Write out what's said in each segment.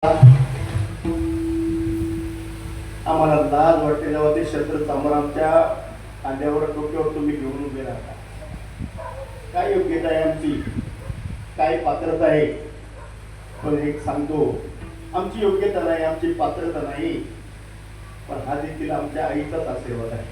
आम्हाला लाज वाटते जेव्हा ते शस्त्र संग्रामच्या खांद्यावर डोक्यावर तुम्ही घेऊन उभे राहता. काय योग्यता आहे आमची, काय पात्रता आहे? पण एक सांगतो, आमची योग्यता नाही, आमची पात्रता नाही, पण हा देखील आमच्या आईचाच आशीर्वाद आहे.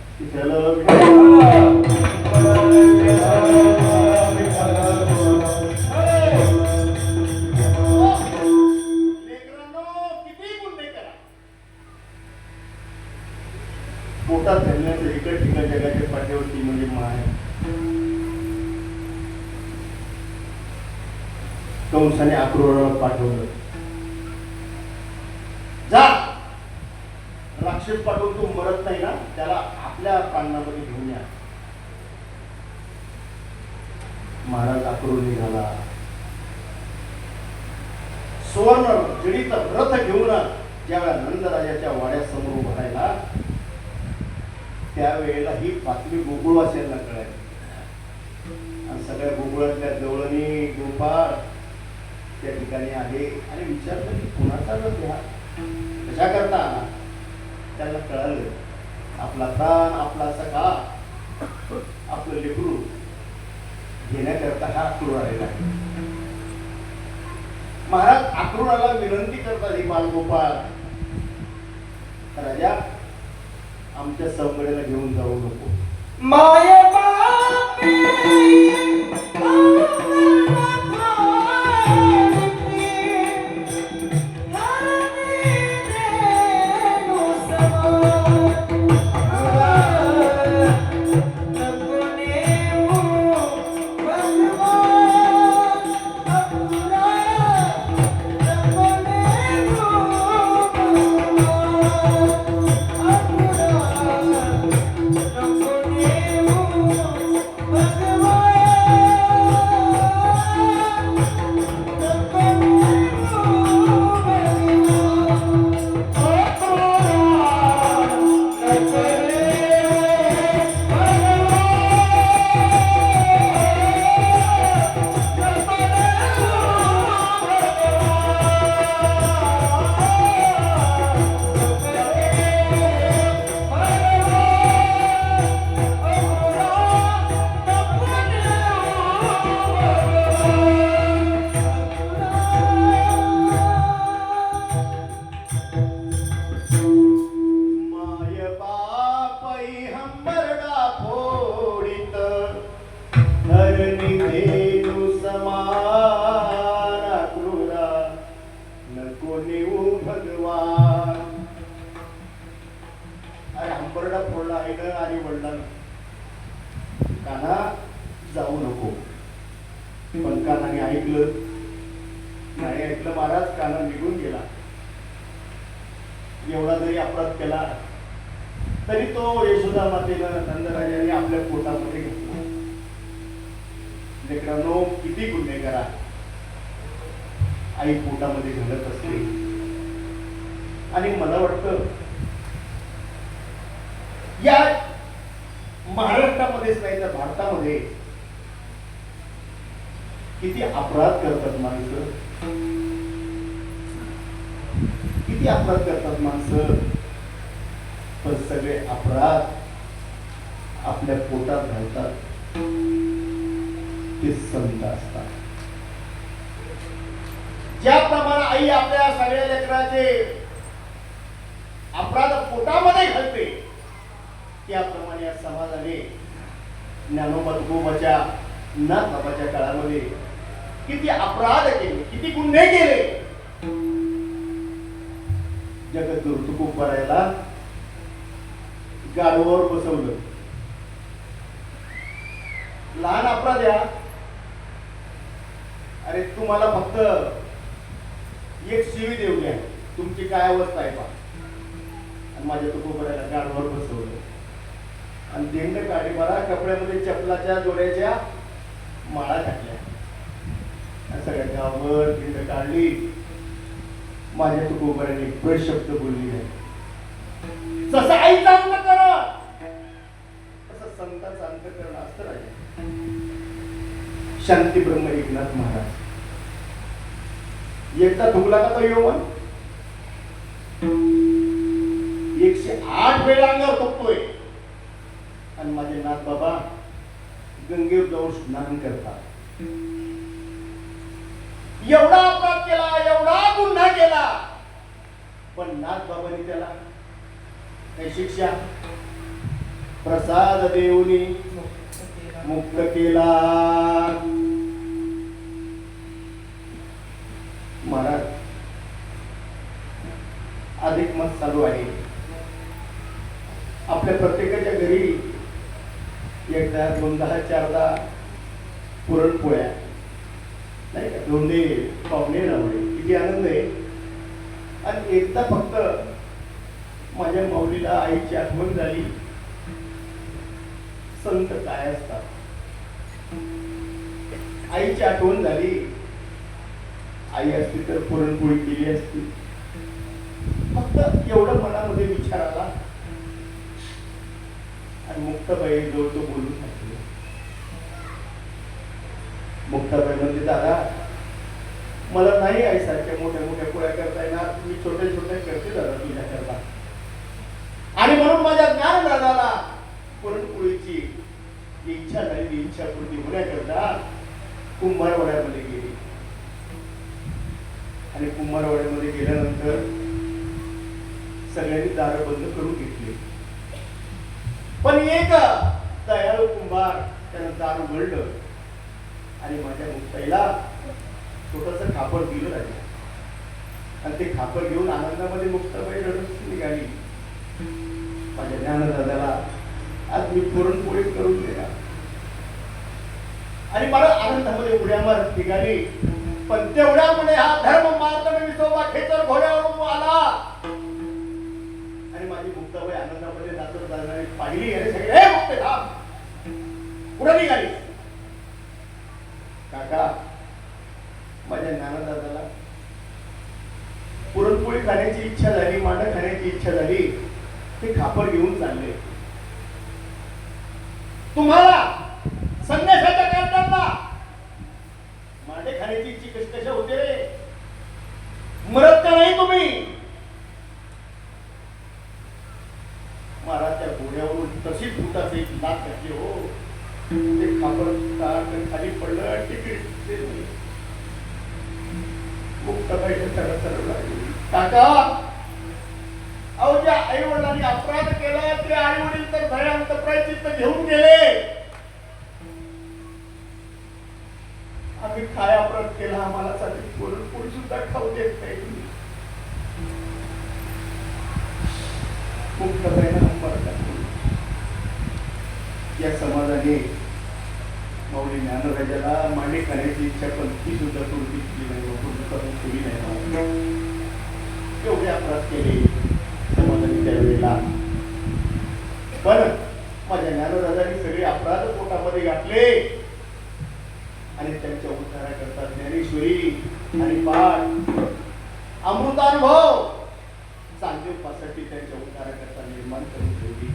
पोटात धरण्याचं इकड तिकड जगाच्या पाठीवरती म्हणजे माय. कंसाने अक्रूराला पाठवलं, जा राक्षस पाठवून तू मरत नाही ना, त्याला आपल्या प्रांगणामध्ये घेऊन या. महाराज अक्रूर निघाला, सुवर्ण जडीत रथ घेऊन ज्यावेळा नंदराजाच्या वाड्यासमोर उभा राहिला, त्यावेळेला ही बातमी गोकुळवासियांना कळाली. आणि सगळ्या गोकुळातल्या जवळणी गोपाळ त्या ठिकाणी आले आणि विचारलं की कुणाचा रथ हा, कशा करता आला? त्याला कळालं आपला प्राण, आपला सखा, आपलं लेकरू घेण्याकरता हा अक्रूर आलेला आहे. महाराज अक्रूराला विनंती करतात, ही बालगोपाळ राजा, आमच्या सौकड्याला घेऊन जाऊ नको. माये कान्हा जाऊ नको. पण कान्हाने ऐकलं नाही, ऐकलं महाराज. कान्हा निघून गेला. एवढा जरी अपराध केला तरी तो यशोदा मातेनं नंदराजाने आपल्या पोटामध्ये घेतला. लेकरांनो, किती गुन्हे करा, आई पोटामध्ये घालत असते. आणि मला वाटतं या महाराष्ट्रामध्येच नाही तर भारतामध्ये किती अपराध करतात माणसं, किती अपराध करतात माणसं. पण सगळे अपराध आपल्या पोटात घालतात ते संत असतात. ज्याप्रमाणे आई आपल्या सगळ्या लेकराचे अपराध पोटामध्ये घालते, त्याप्रमाणे या समाजाने ज्ञानोबा तुकोबाच्या नाथ बाबाच्या काळामध्ये किती अपराध केले, किती गुन्हे केले. जगद्गुरु तुकोबारायला गाडवावर बसवलं. लहान अपराध या, अरे तुम्हाला फक्त एक शिवी देऊ द्या, तुमची काय अवस्था आहे पहा. आणि माझ्या तुकोबारायला गाडवावर बसवलं आणि दिंड काढली. मला कपड्यामध्ये चपलाच्या जोड्याच्या माळा टाकल्या. सगळ्या गावावर दिंड काढली. माझ्या तुकोबाराने प्रशब्द बोलली नाही. जसं आईचा अंतःकरण तसं संतांचं अंतःकरण असतं राजा. शांती ब्रह्म एकनाथ महाराज एकदा धुकला का तो येऊन वेळा अंगावर थोपतोय आणि माझे नाथ बाबा गंगेवर जाऊन स्नान करतात. एवढा अपराध केला, एवढा गुन्हा केला, पण नाथ बाबांनी त्याला काही शिक्षा प्रसाद देऊनी मुक्त केला. महाराज अधिक मास चालू आहे. आपल्या प्रत्येकाच्या घरी एकदा दोनदा चारदा पुरणपोळ्या नाही का, दोन्ही पाहुणे रावळे, किती आनंद आहे. आणि एकदा फक्त माझ्या माऊलीला आईची आठवण झाली. संत काय असतात, आईची आठवण झाली. आई असती तर पुरणपोळी केली असती. फक्त एवढं मनामध्ये विचार आला आणि मुक्ताबाई जवळ तो बोलून टाकले. मुक्ताबाई म्हणजे दादा मला नाही आईसारख्या मोठ्या मोठ्या पोळ्या करता येणार, तुम्ही छोट्या छोट्या करते दादा तुझ्या करता. आणि म्हणून माझ्या ज्ञान दादाला पुरणपोळीची इच्छा झाली, इच्छा पूर्ती होण्याकरता कुंभारवाड्यामध्ये गेली. आणि कुंभारवाड्यामध्ये गेल्यानंतर सगळ्यांनी दार बंद करून घेतले. पण एक दयाळू कुंभार त्यानं दार उघडलं आणि माझ्या मुक्ताईला छोटस खापर दिलं राहिलं. आणि ते खापर घेऊन आनंदामध्ये मुक्ताबाई रडत निघाली. माझ्या ज्ञानदादाला आज मी पुरणपोळी करून दिला आणि मला आनंदामध्ये उड्या मारत निघाली. पण तेवढ्यामध्ये हा धर्म मार्ग विसोबा खेचर घोड्यावरून आला आणि माझी मुक्ताबाई आनंदामध्ये जात जाणारी पाहिली आणि सगळे मुक्ते थांब पुढे निघाली. काका माझ्या ज्ञानदादाला पुरणपोळी खाण्याची इच्छा झाली, मांडा खाण्याची इच्छा झाली, ते खापर घेऊन चालले. तुम्हाला संन्यासाच्या कारणाला मांडे खाण्याची इच्छा कशी कशा होते रे? मरत का नाही तुम्ही? महाराज त्या घोड्यावरून तशी फुटाचे लाट घातली हो. ते खापर खाली पडलं. तिकीट मुक्ताबाई सरळ लागली. काका अहो ज्या आई वडिलांनी अपराध केला ते आई वडील तर भयांत प्रायचित्त घेऊन गेले. आम्ही काय अपराध केला आम्हाला साठी पुरणपोळी सुद्धा खाऊ देत नाही. मुक्ताबाईंना या समाजाने माऊली ज्ञानराजाला मांडे खाण्याची इच्छा पण ती सुद्धा पूर्ती केली नाही, पूर्ण करून केली नाही. एवढे अपराध केले समाजाने त्यावेळेला. पण माझ्या ज्ञानराजाने सगळे अपराध पोटामध्ये घातले आणि त्यांच्या उद्धाराकरता ज्ञानेश्वरी आणि पाठ अमृतानुभव चांगदेवपासाठी त्यांच्या उद्धाराकरता निर्माण करून ठेवली.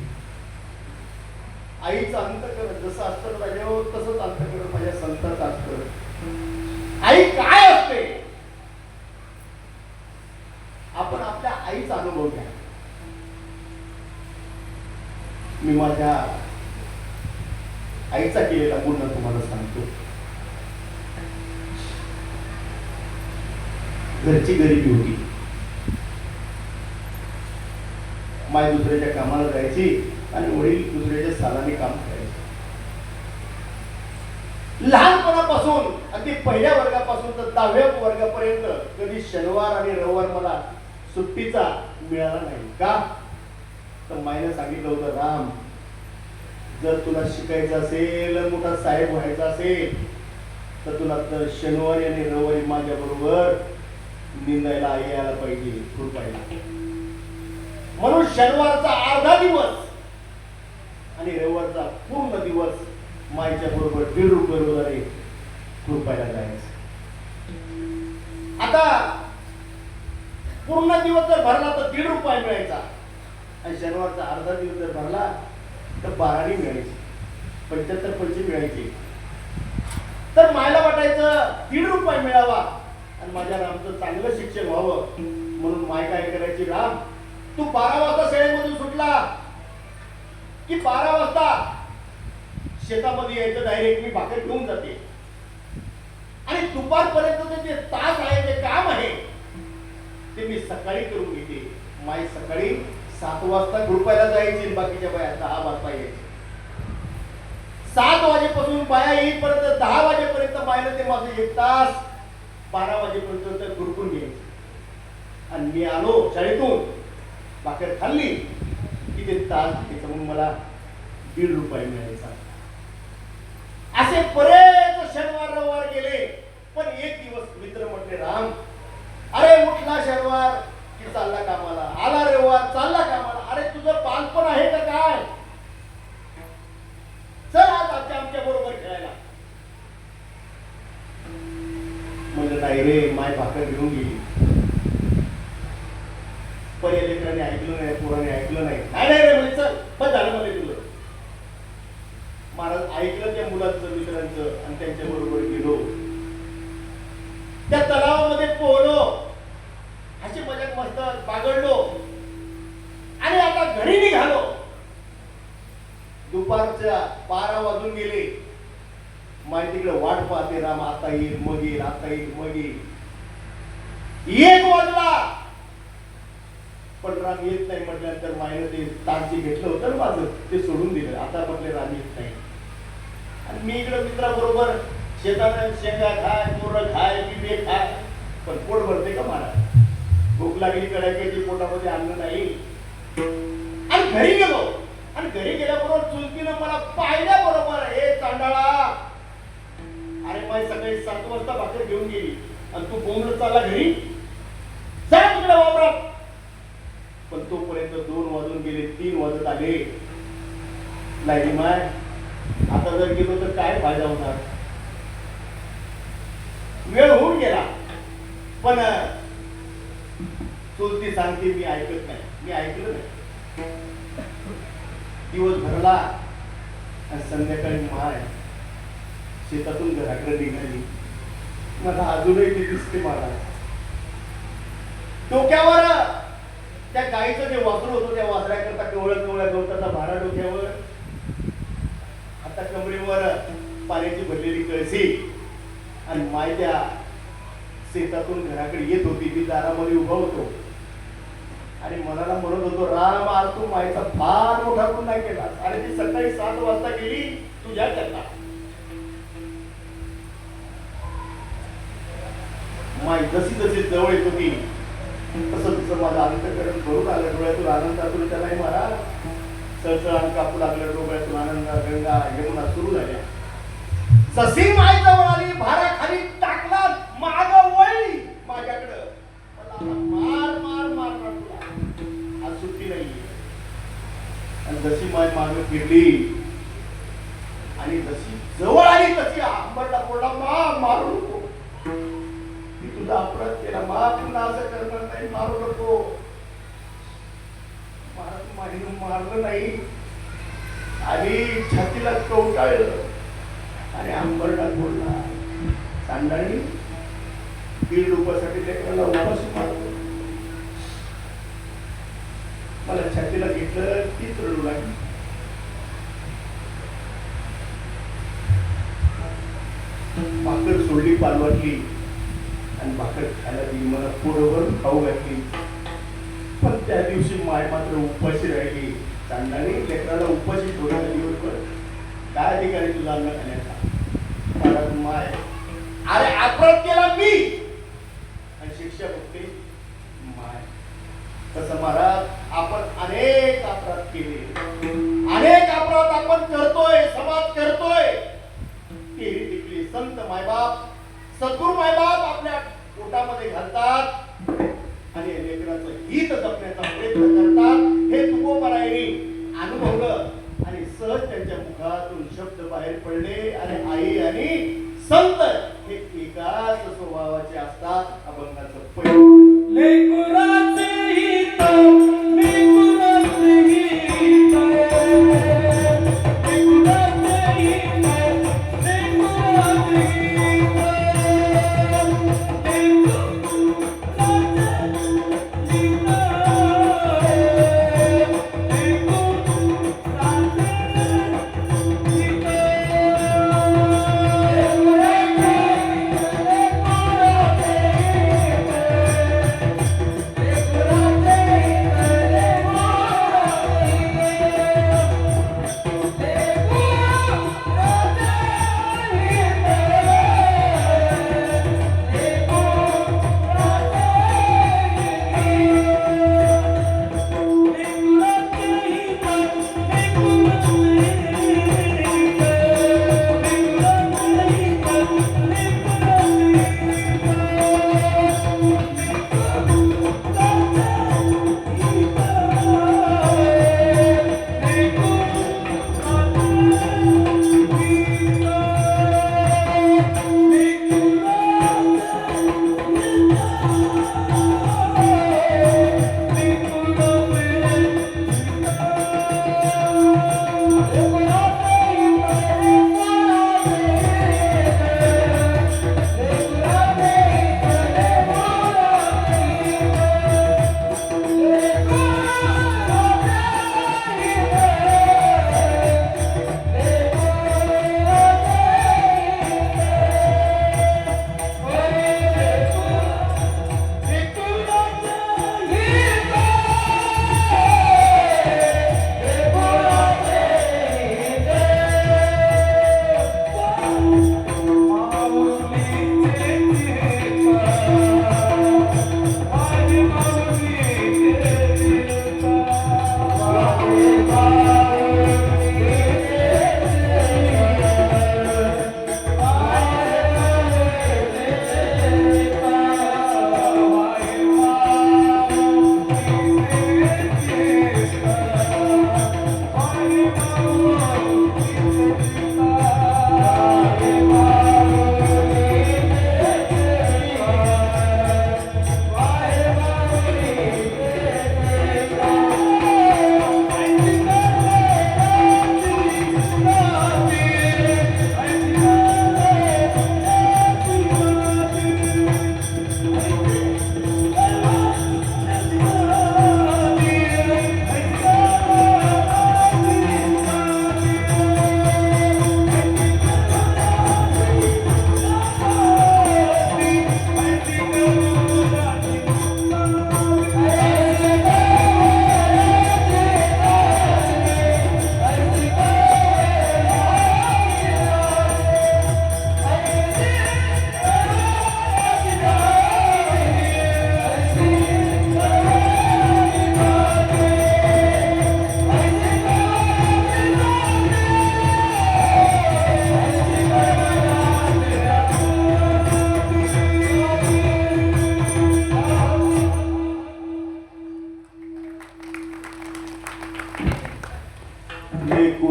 आईचं अंतःकरण जसं असतं राजावर तसंच अंतःकरण माझ्या संतांचं असतं. आई काय असते आपण आपल्या आईचा अनुभव घ्या. मी माझ्या आईचा केलेला पूर्ण तुम्हाला सांगतो. घरची गरिबी होती. माय दुसऱ्याच्या कामाला जायची आणि वडील दुसऱ्याच्या सालाने काम करायचे. लहानपणापासून अगदी पहिल्या वर्गापासून तर 10व्या वर्गापर्यंत कधी शनिवार आणि रविवार मला सुट्टीचा मिळाला नाही. का तर मायने सांगितलं होतं, राम जर तुला शिकायचं असेल, मोठा साहेब व्हायचा असेल तर तुला तर शनिवारी आणि रविवारी माझ्या बरोबर निंदायला यायला पाहिजे, कृपायला. म्हणून शनिवारचा अर्धा दिवस आणि रविवारचा पूर्ण दिवस माईच्या बरोबर 1.5 रुपये रोजाने कृपायला जायचं. आता पूर्ण दिवस जर भरला तर 1.5 रुपये मिळायचा आणि शनिवारचा अर्धा दिवस जर भरला तर 12 मिळायची, 75 पैसे मिळायचे. तर मायला वाटायचं 1.5 रुपये मिळावा आणि माझ्या रामचं चांगलं शिक्षण व्हावं. म्हणून माय काय करायची, राम तू 12 वाजता शाळेमधून सुटला की 12 वाजता शेतामध्ये यायचं डायरेक्ट मी भाकर घेऊन जाते आणि दुपारपर्यंत जे तास आहे जे काम आहे ते मी सकाळी करून घेते. माई सकाळी 7 वाजता ग्रुपायला जायची, बाकीच्या बाया 10 वाजता यायची. 7 वाजेपासून बाया येईपर्यंत 10 वाजेपर्यंत बायला ते माझं 1 तास 12 वाजेपर्यंत तर गुरकून घ्यायचे. आणि मी आलो शाळेतून भाकर खाल्ली की ते तास घ्यायचं, म्हणून मला 1.5 रुपये मिळायचा. असे बरेच शनिवार रविवार गेले. पण एक दिवस मित्र म्हटले, राम अरे उठला शनिवार की चालला कामाला, आला रविवार चालला कामाला, अरे तुझं बालपण आहे का काय, चल आज आमच्या बरोबर खेळायला. म्हणजे नाही रे, माय भाकर घेऊन गेली. पण लेकरांनी ऐकलं नाही, पोराने ऐकलं नाही. नाही रे म्हणजे चल पण झालं मध्ये तुझं. महाराज ऐकलं त्या मुलांचं मित्रांचं आणि त्यांच्या बरोबर गेलो. त्या तलावामध्ये पोहलो, अशी मजा मस्त बागडलो आणि आता घरी निघालो. दुपारच्या 12 वाजून गेले. माझी तिकडे वाट पाहते, राम आता येईल मग येईल, आता येईल मग येईल. 1 वाजला पण राम येत नाही म्हटल्यानंतर मायनं ते तांची घेतलं होतं ना माझं, ते सोडून दिलं. आता म्हटले राम येत नाही. आणि मी इकडे मित्राबरोबर शेतात शेंगा खाय, मोरं खाय, बिबे खाय, पण पोट भरते का महाराज? भूक लागली कडाक्याची, पोटामध्ये अन्न नाही. आणि घरी गेलो आणि घरी गेल्याबरोबर चुलतीनं मला पाहिल्याबरोबर, हे चांडाळा, अरे माय सकाळी 7 वाजता भाकर घेऊन गेली आणि तू बोंबलत चालला घरी, जा तिकडे वावरात. पण तोपर्यंत 2 वाजून गेले, 3 वाजत आले. नाही माय, आता जर गेलो तर काय फायदा होणार, वेळ होऊन गेला. पण चुलती सांगते, मी ऐकत नाही, मी ऐकलं नाही. दिवस भरला आणि संध्याकाळी माय शेतातून घराकडे निघाली. मला अजूनही ती दिसते. मला डोक्यावर त्या गाईचं जे वासरू होतं, त्या वासऱ्याकरता कवळ्या गवताचा भारा डोक्यावर, आता कमरेवर पाण्याची भरलेली कळशी आणि माय त्या शेतातून घराकडे येत होती. मी दारामध्ये उभा होतो आणि मनाला म्हणत होतो, राम आज तू मायचा फार मोठा गुन्हा केला. आणि ती सकाळी 7 वाजता गेली तुझ्या करता. माय जशी जशी जवळ येत होती तसं तसं माझं अंतःकरण भरून आलं. डोळ्यातून आनंदातून त्याला महाराज सळसळ कापू लागलं. डोळ्यातून आनंद, गंगा यमुना सुरू झाल्या. जशी माय जवळ आली, भारा खाली टाकला, माग वळली माझ्याकडं. मला मार मार मारणार तुला, आज सुट्टी नाही. आणि जशी माय माग फिरली आणि जशी जवळ आली तशी आंबरला बोलला, मा मारू नको, मी तुझा अपराध केला, मा पुन्हा असं करणार नाही, मारू नको. मारलं नाही आणि छातीला कवटाळलं आणि अंबरला बोलला, सांडाळी 1.5 रुपयासाठी लेकराला उपाशी मारतो. मला छातीला घेतलं, तीच रडू लागली. भाकर सोडली, पालवाटली आणि भाकर खायला दिली. मला पोटभर खाऊ घातली. पण त्या दिवशी माय मात्र उपाशी राहिली. चांडाळी लेकराला उपाशी ठेवण्याचा दिवस काय अधिकारी तुझा अन्न खाण्याचा? मला माय अरे अपराध केला मी आणि शिक्षा भोगते माय. तसं महाराज आपण अनेक अपराध केले, अनेक अपराध आपण करतोय, समाज करतोय. तेही तिथले संत मायबाप, सद्गुरू मायबाप आपल्या पोटामध्ये घालतात आणि लेकराचं हित जपण्याचा प्रयत्न करतात. हे तुकोबारायांनी अनुभवलं आणि सहज त्यांच्या मुखातून शब्द बाहेर पडले. आणि आई आणि संत हे एकाच स्वभावाचे असतात. अभंगाचं पहिलं लेकराचे हित, लेकराचे हित, लेकराचे हित, लेकराचे हित,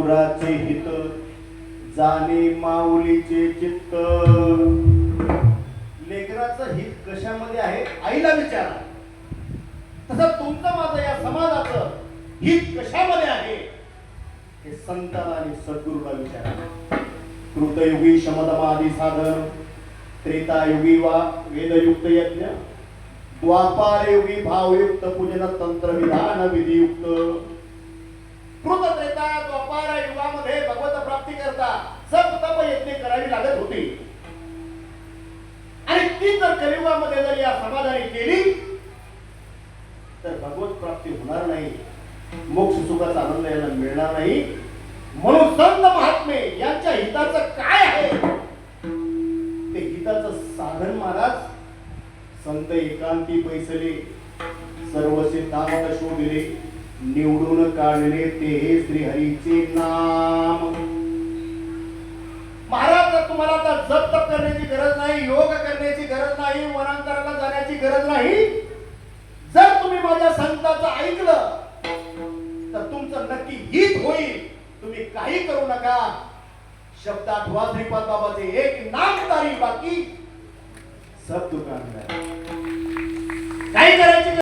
गुराचे हित जाणे माऊलीचे चित्त. लेकराचं हित कशामध्ये आहे आईला विचारा. तसं तुमचं माझं या समाजाचं हित कशामध्ये आहे हे संतांना आणि सद्गुरूला विचारा. कृतयुगी शमदमादी साधन, त्रेतायुगी वा वेदयुक्त यज्ञ, द्वापारयुगी भावयुक्त पूजन तंत्र विधान विधियुक्त. कृत त्रेता द्वापार युगामध्ये भगवत प्राप्ती करता जप तप यज्ञ करावी लागत होती. आणि ती जर कलियुगामध्ये जर या समाजाने केली तर भगवत प्राप्ती होणार नाही, मोक्ष सुखाचा आनंद याला मिळणार नाही. म्हणून संत महात्मे यांच्या हिताचं काय आहे ते हिताचं साधन महाराज संत एकांती पैसले सर्वसे तामत शोधिले निवडून काढले ते श्रीहरीचे नाम. महाराज जर तुम्हाला आता जप तप करण्याची गरज नाही, योग करण्याची गरज नाही, वनांतराला जाण्याची गरज नाही. जर तुम्ही माझ्या संतांचं ऐकलं तर तुमचं नक्की हित होईल. तुम्ही काही करू नका. शब्द आठवा श्रीपाद बाबाचे एक नाम तारी बाकी सब दुकान काय करायची